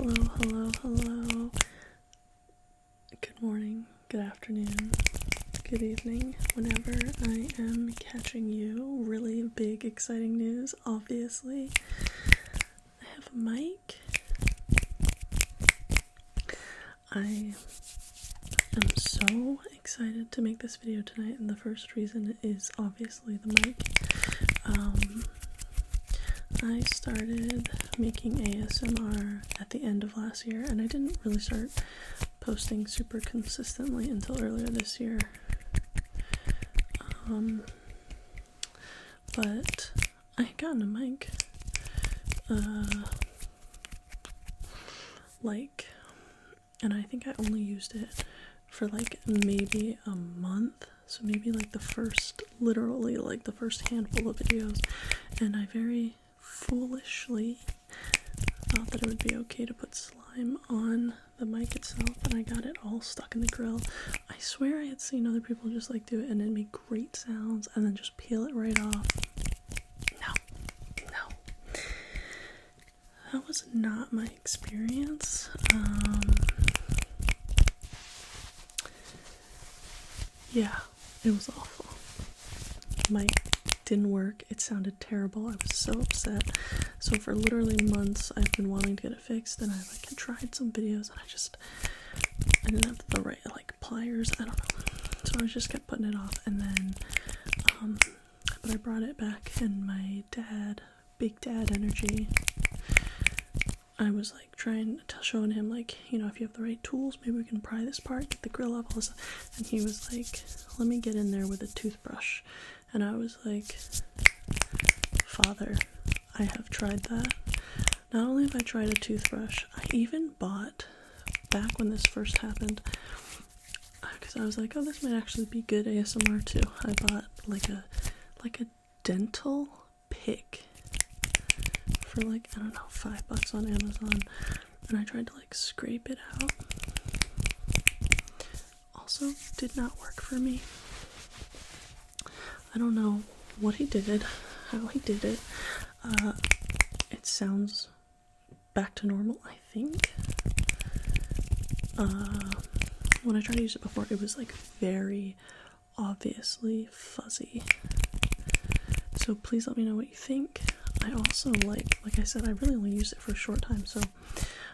Hello. Good morning, good afternoon, good evening, whenever I am catching you. Really big, exciting news, obviously. I have a mic. I am so excited to make this video tonight, and the first reason is obviously the mic. I started making ASMR at the end of last year, and I didn't really start posting super consistently until earlier this year. But I had gotten a mic, and I think I only used it for maybe a month, so maybe literally the first handful of videos, and I very foolishly thought that it would be okay to put slime on the mic itself, and I got it all stuck in the grill. I swear I had seen other people just do it and it made great sounds and then just peel it right off. No. That was not my experience. Yeah, it was awful. Mic didn't work. It sounded terrible. I was so upset. So for literally months, I've been wanting to get it fixed, and I tried some videos, and I didn't have the right pliers. I don't know. So I just kept putting it off, and then but I brought it back, and my dad, big dad energy, I was showing him if you have the right tools, maybe we can pry this apart, get the grill off, all this stuff. And he was like, let me get in there with a toothbrush. And I was like, Father, I have tried that. Not only have I tried a toothbrush, I even bought, back when this first happened, because I was like, oh, this might actually be good ASMR too. I bought a dental pick for I don't know, $5 on Amazon, and I tried to scrape it out. Also, did not work for me. I don't know what he did, how he did it. It sounds back to normal, I think. When I tried to use it before, it was very obviously fuzzy. So please let me know what you think. I also like I said, I really only used it for a short time, so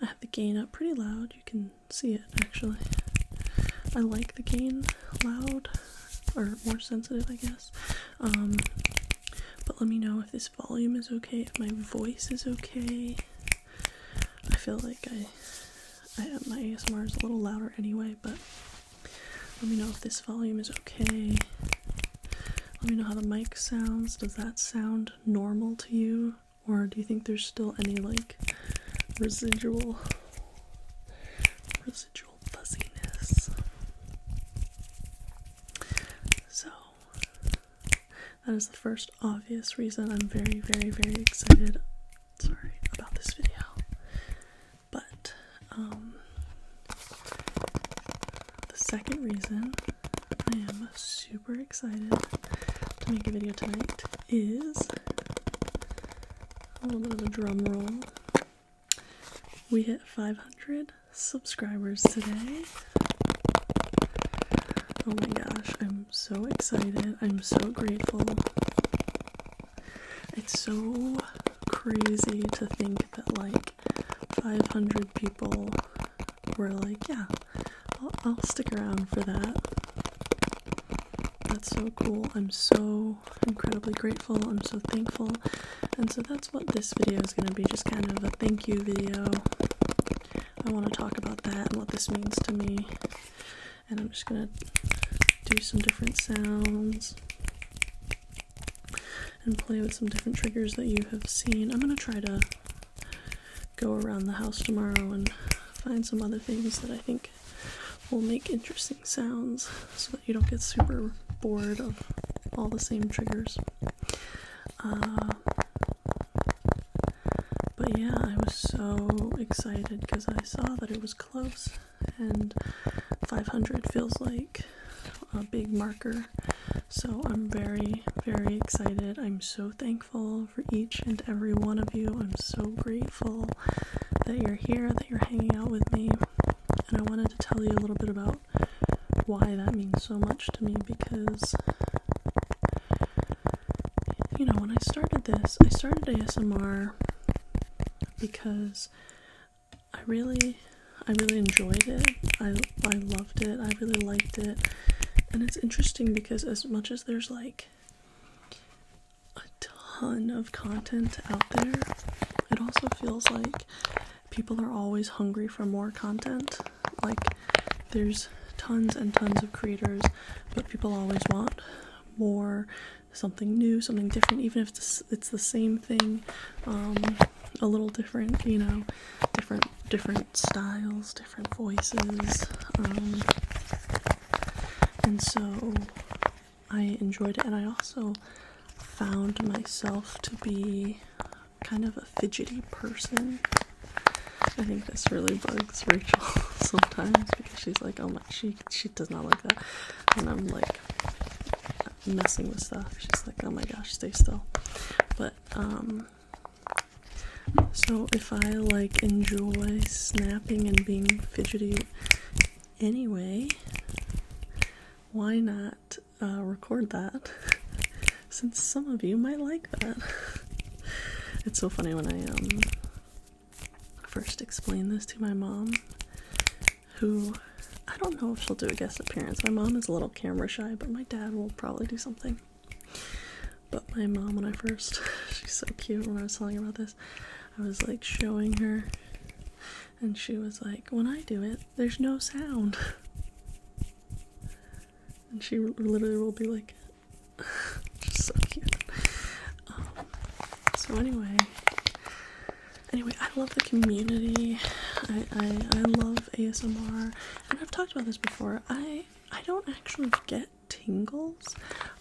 I have the gain up pretty loud. You can see it, actually. I like the gain loud, or more sensitive, I guess. But let me know if this volume is okay, if my voice is okay. I feel like my ASMR is a little louder anyway, but let me know if this volume is okay. Let me know how the mic sounds. Does that sound normal to you? Or do you think there's still any residual fuzziness? So that is the first obvious reason I'm very, very, very excited about this video. But the second reason I am super excited to make a video tonight is a little bit of a drum roll. We hit 500 subscribers today. Oh my gosh, I'm so excited. I'm so grateful. It's so crazy to think that 500 people were yeah, I'll stick around for that. That's so cool. I'm so incredibly grateful. I'm so thankful. And so that's what this video is going to be, just kind of a thank you video. I want to talk about that and what this means to me. And I'm just going to do some different sounds and play with some different triggers that you have seen. I'm going to try to go around the house tomorrow and find some other things that I think will make interesting sounds so that you don't get super bored of all the same triggers. But yeah, I was so excited because I saw that it was close, and 500 feels like a big marker So I'm very, very excited. I'm so thankful for each and every one of you. I'm so grateful that you're here, that you're hanging out with me. And I wanted to tell you a little bit about why that means so much to me, because, you know, when I started this, I started ASMR because I really enjoyed it. I loved it. I really liked it. And it's interesting because as much as there's like a ton of content out there, it also feels like people are always hungry for more content. Like, there's tons and tons of creators, but people always want more, something new, something different, even if it's the same thing, a little different, you know, different styles, different voices, and so I enjoyed it. And I also found myself to be kind of a fidgety person. I think this really bugs Rachel sometimes, because she's like, oh my, she does not like that. And I'm like messing with stuff. She's like, oh my gosh, stay still. But, so if I like enjoy snapping and being fidgety anyway, why not record that? Since some of you might like that. It's so funny when I first explained this to my mom, who, I don't know if she'll do a guest appearance. My mom is a little camera shy, but my dad will probably do something. But my mom, when I first, she's so cute, when I was telling her about this, I was like showing her, and she was like, when I do it, there's no sound. And she literally will be like, just so cute. So anyway, I love the community. I love ASMR, and I've talked about this before. I don't actually get tingles.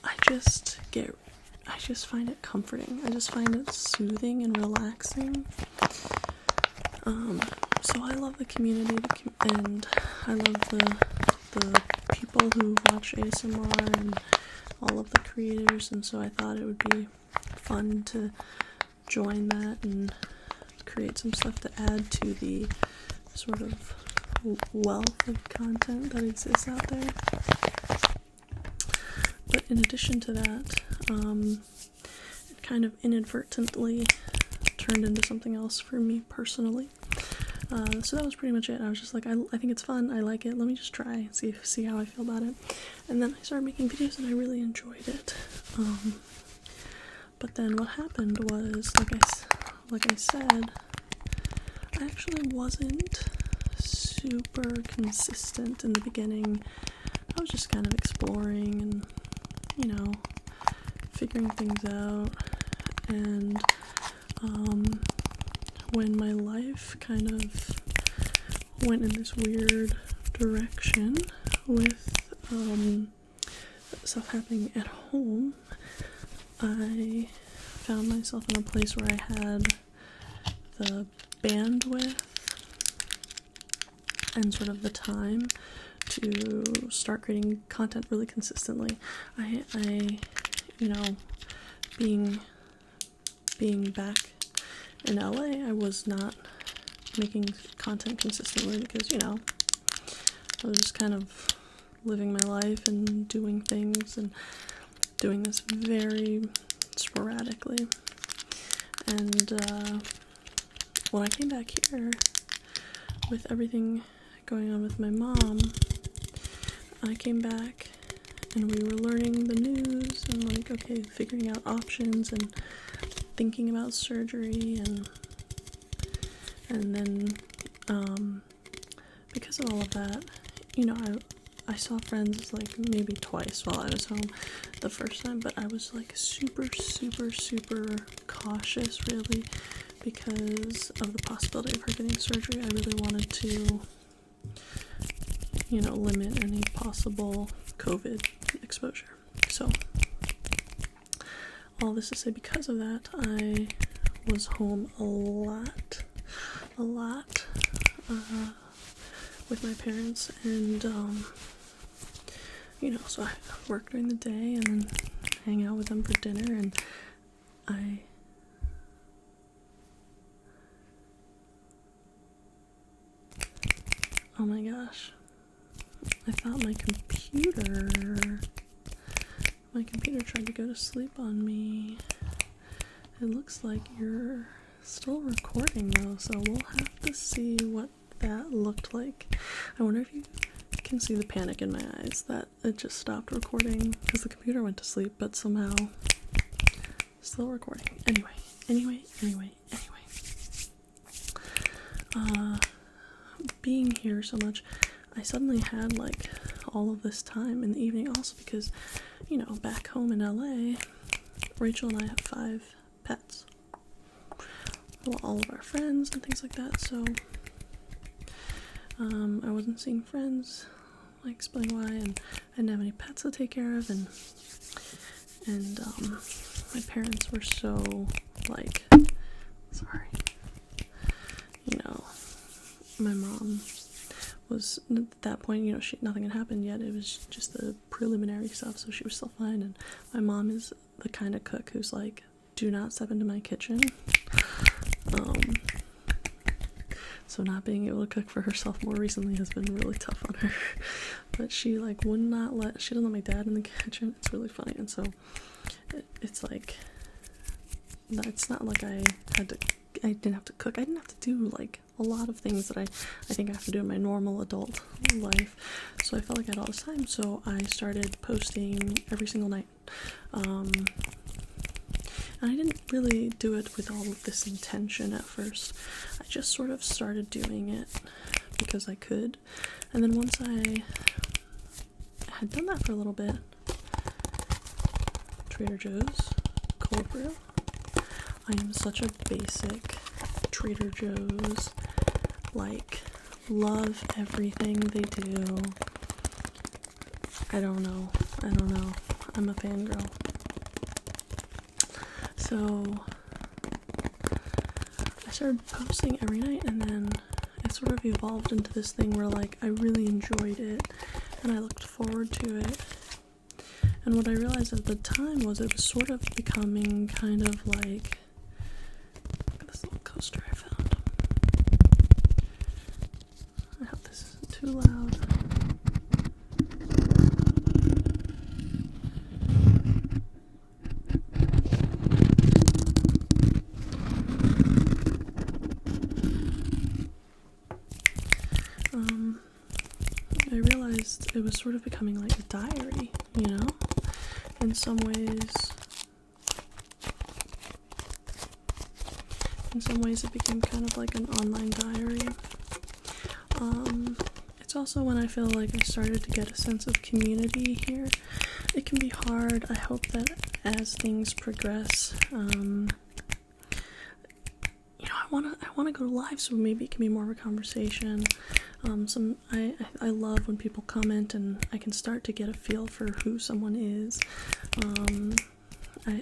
I just find it comforting. I just find it soothing and relaxing. So I love the community, and I love the people who watch ASMR and all of the creators, and so I thought it would be fun to join that and create some stuff to add to the sort of wealth of content that exists out there. But in addition to that, it kind of inadvertently turned into something else for me personally. So that was pretty much it. I was just like, I think it's fun, I like it, let me just try and see how I feel about it. And then I started making videos and I really enjoyed it. But then what happened was, like I said, I actually wasn't super consistent in the beginning. I was just kind of exploring and, you know, figuring things out. And when my life kind of went in this weird direction with stuff happening at home, I found myself in a place where I had the bandwidth and sort of the time to start creating content really consistently. I you know, being back in LA, I was not making content consistently because, you know, I was just kind of living my life and doing things and doing this very sporadically. And when I came back here with everything going on with my mom, I came back and we were learning the news and like, okay, figuring out options and thinking about surgery, and then because of all of that, you know, I saw friends like maybe twice while I was home the first time, but I was like super cautious, really, because of the possibility of her getting surgery. I really wanted to, you know, limit any possible COVID exposure. So all this to say, because of that, I was home a lot with my parents, and so I work during the day and then hang out with them for dinner, and oh my gosh, I thought my computer tried to go to sleep on me. It looks like you're still recording though, so we'll have to see what that looked like. I wonder if you can see the panic in my eyes that it just stopped recording because the computer went to sleep, but somehow still recording. Anyway. Being here so much, I suddenly had like all of this time in the evening, also because, back home in LA, Rachel and I have 5 pets. Well, all of our friends and things like that, so I wasn't seeing friends, like explaining why, and I didn't have any pets to take care of, and my parents were so like, sorry, my mom was at that point, nothing had happened yet. It was just the preliminary stuff, so she was still fine. And my mom is the kind of cook who's like, do not step into my kitchen. So not being able to cook for herself more recently has been really tough on her. But she like would not she doesn't let my dad in the kitchen. It's really funny. And so it's like, it's not like I didn't have to cook. I didn't have to do like a lot of things that I think I have to do in my normal adult life. So I felt like I had all this time, so I started posting every single night. And I didn't really do it with all of this intention at first. I just sort of started doing it because I could. And then once I had done that for a little bit, Trader Joe's cold brew. I am such a basic Trader Joe's, like, love everything they do. I don't know. I'm a fangirl. So I started posting every night, and then it sort of evolved into this thing where, like, I really enjoyed it and I looked forward to it. And what I realized at the time was it was sort of becoming kind of like, look at this little coaster I found. I hope this isn't too loud. I realized it was sort of becoming like a diary, in some ways it became kind of like an online diary. It's also when I feel like I started to get a sense of community here. It can be hard. I hope that as things progress, I want to go live, so maybe it can be more of a conversation. I love when people comment and I can start to get a feel for who someone is.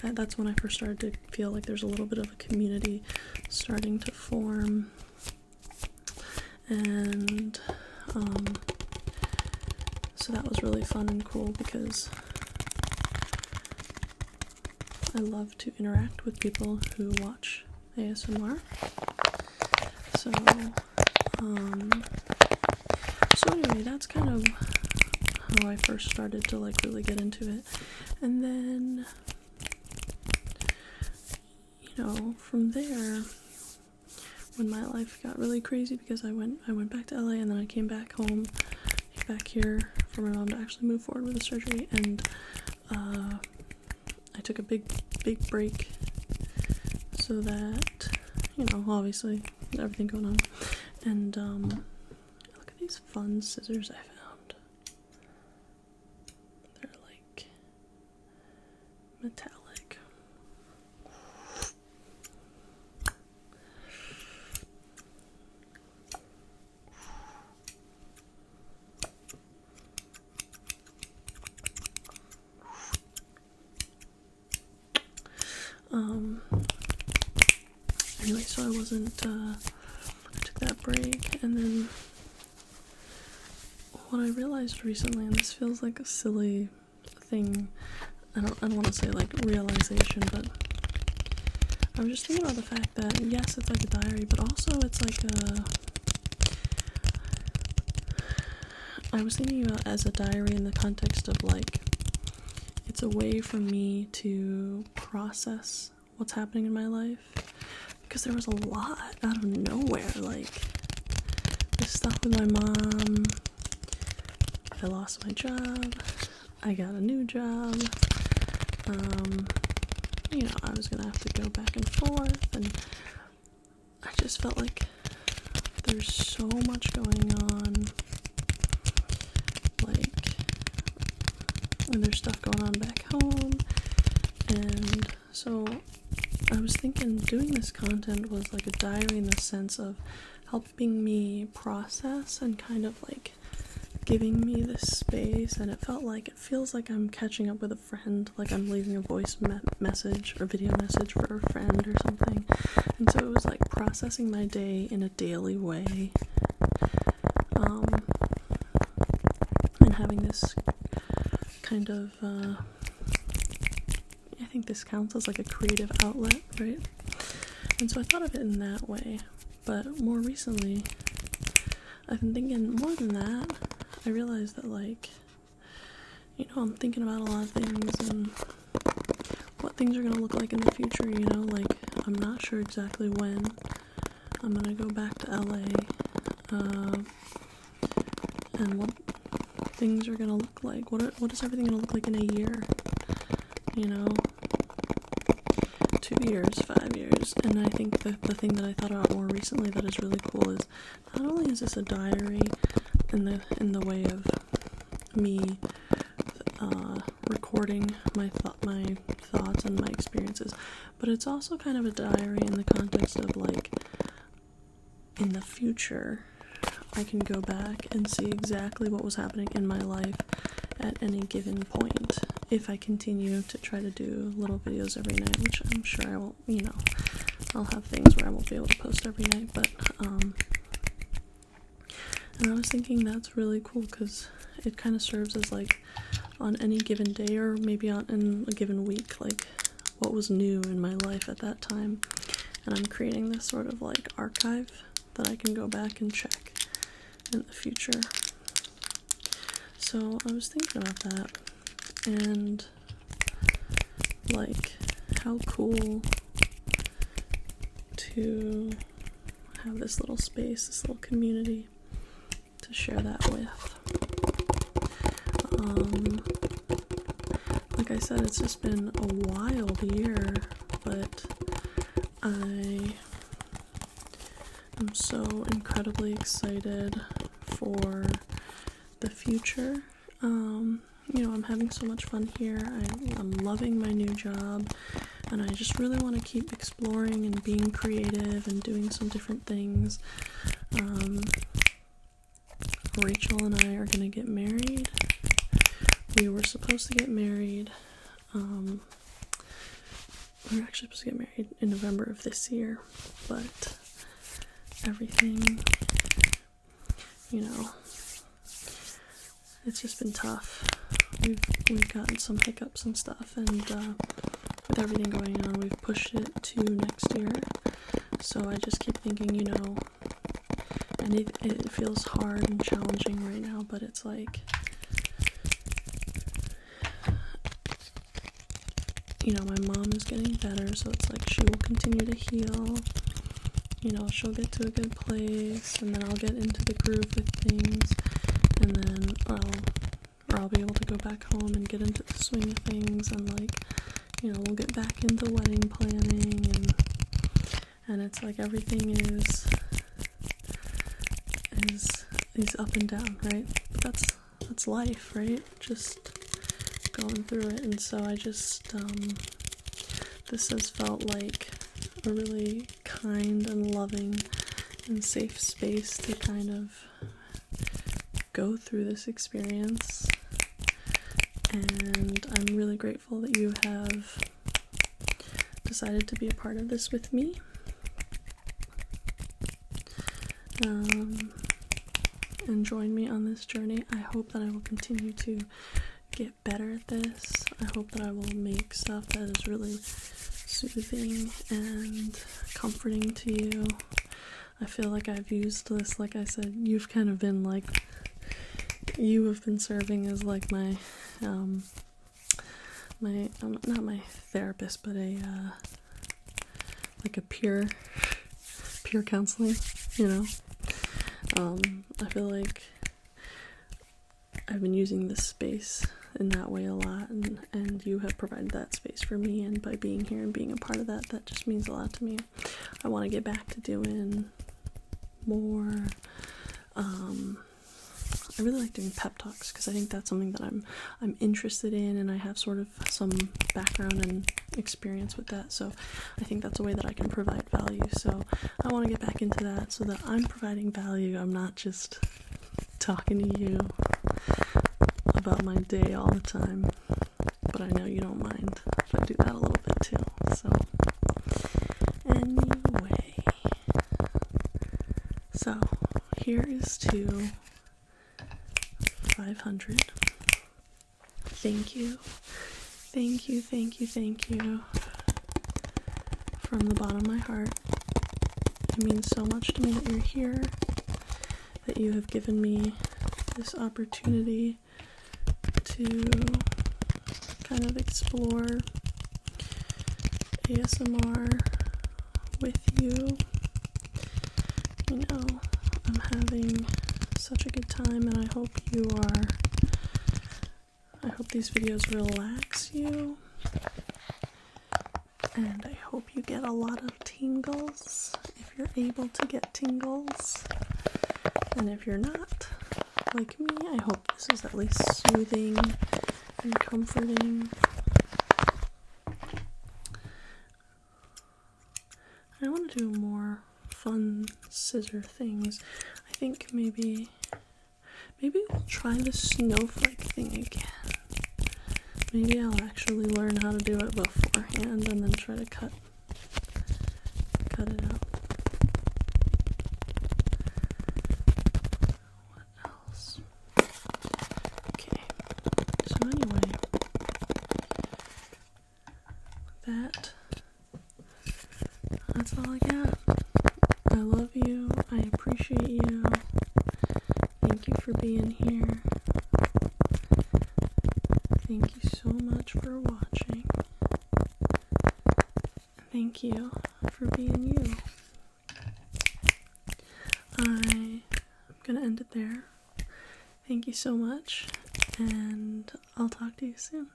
That's when I first started to feel like there's a little bit of a community starting to form. And so that was really fun and cool because I love to interact with people who watch ASMR. So anyway, that's kind of how I first started to like really get into it. And then, from there, when my life got really crazy because I went back to LA and then I came back home, back here for my mom to actually move forward with the surgery, and I took a big break so that, obviously everything going on. And look at these fun scissors I found. They're like metallic. Anyway, so I took that break, and then what I realized recently, and this feels like a silly thing, I don't want to say like realization, but I was just thinking about the fact that yes, it's like a diary, but also it's like I was thinking about as a diary in the context of like, it's a way for me to process what's happening in my life, because there was a lot out of nowhere, like this stuff with my mom, I lost my job, I got a new job, I was gonna have to go back and forth, and I just felt like there's so much going on, like, and there's stuff going on back home, and so I was thinking doing this content was like a diary in the sense of helping me process and kind of like giving me this space, and it feels like I'm catching up with a friend, like I'm leaving a voice message or video message for a friend or something. And so it was like processing my day in a daily way, and having this kind of I think this counts as like a creative outlet, right? And so I thought of it in that way. But more recently, I've been thinking more than that. I realized that, like, I'm thinking about a lot of things and what things are going to look like in the future, like, I'm not sure exactly when I'm going to go back to LA, and what things are going to look like. What is everything going to look like in a year, 2 years, 5 years. And I think the thing that I thought about more recently that is really cool is not only is this a diary in the way of me recording my thoughts and my experiences, but it's also kind of a diary in the context of like, in the future I can go back and see exactly what was happening in my life at any given point if I continue to try to do little videos every night, which I'm sure I won't, I'll have things where I won't be able to post every night, but and I was thinking that's really cool because it kind of serves as like on any given day, or maybe in a given week, like what was new in my life at that time, and I'm creating this sort of like archive that I can go back and check in the future. So I was thinking about that, and like how cool to have this little space, this little community to share that with. Like I said, it's just been a wild year, but I am so incredibly excited for the future. I'm having so much fun here. I'm loving my new job, and I just really want to keep exploring and being creative and doing some different things. Rachel and I are going to get married. We were supposed to get married. We were actually supposed to get married in November of this year, but everything, it's just been tough. We've gotten some hiccups and stuff, and with everything going on, we've pushed it to next year. So I just keep thinking, and it feels hard and challenging right now, but it's like, my mom is getting better, so it's like she will continue to heal. She'll get to a good place, and then I'll get into the groove with things, and then I'll be able to go back home and get into the swing of things, and we'll get back into wedding planning, and it's like everything is up and down, right? But that's life, right? Just going through it. And so I just this has felt like a really kind and loving and safe space to kind of go through this experience, and I'm really grateful that you have decided to be a part of this with me. and join me on this journey. I hope that I will continue to get better at this. I hope that I will make stuff that is really soothing and comforting to you. I feel like I've used this, like I said, you've kind of been like, you have been serving as like my, not my therapist, but like a peer counseling, you know? I feel like I've been using this space in that way a lot, and you have provided that space for me, and by being here and being a part of that, that just means a lot to me. I want to get back to doing more, I really like doing pep talks, because I think that's something that I'm interested in, and I have sort of some background and experience with that, so I think that's a way that I can provide value. So I want to get back into that so that I'm providing value. I'm not just talking to you about my day all the time, but I know you don't mind if I do that a little bit too. So anyway, so here is to 500. Thank you from the bottom of my heart. It means so much to me that you're here, that you have given me this opportunity to kind of explore ASMR with you. You know, I'm having such a good time, and I hope you are. I hope these videos relax you, and I hope you get a lot of tingles if you're able to get tingles, and if you're not, like me, I hope this is at least soothing and comforting. I want to do more fun scissor things. I think maybe we'll try the snowflake thing again. Maybe I'll actually learn how to do it beforehand and then try to cut it out. What else? Okay. So anyway, that's all I got. I love you. I appreciate you. Thank you for being here. Thank you so much for watching. Thank you for being you. I'm gonna end it there. Thank you so much, and I'll talk to you soon.